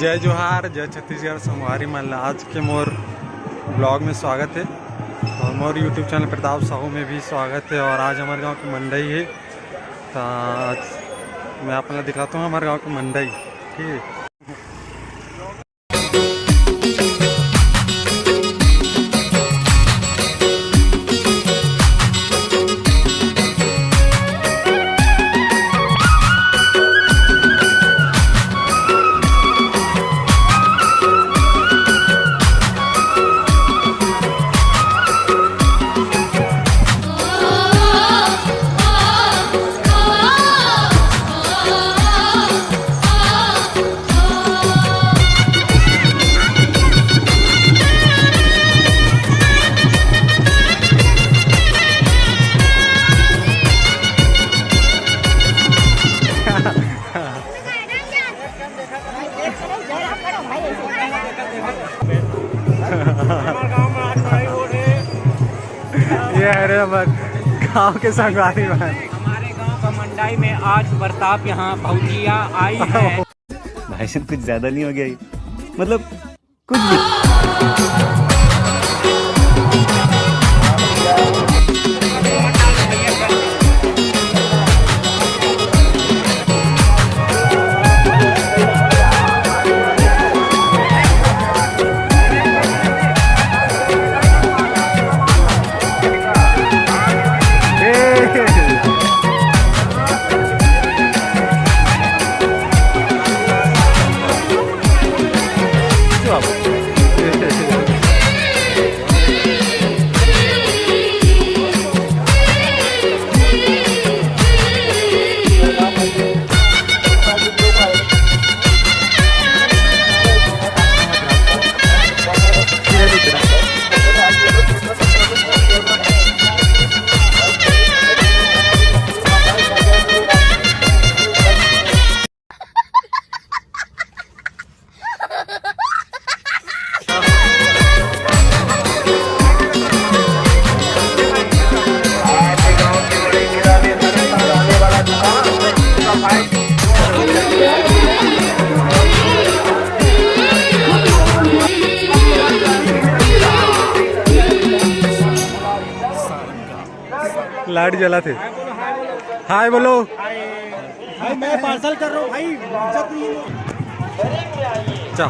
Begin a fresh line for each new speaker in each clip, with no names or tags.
जय जोहार, जय छत्तीसगढ़, संगवारी मन आज के मोर ब्लॉग में स्वागत है और मोर यूट्यूब चैनल प्रताप साहू में भी स्वागत है। और आज हमारे गांव की मंडई है, तो आज मैं आपको दिखाता हूँ हमारे गांव की मंडई। ठीक है, ये है हमारे गाँव के संगवारी में।
हमारे गांव का मंडाई में आज बरताप यहाँ भौजिया आई है।
भाई साहब कुछ ज्यादा नहीं हो गया ये? मतलब कुछ भी।
लाइट जला थे। हाय बोलो।
भाई मैं पार्सल कर रहा हूँ भाई, इज्जत नहीं है।
चा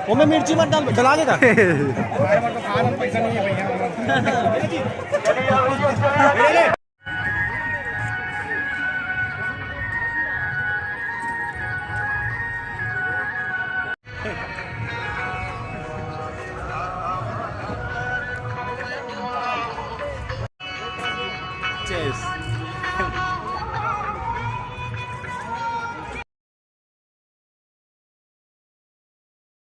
वो में मिर्ची मत डाल, जला देगा।
पैसा नहीं है भैया।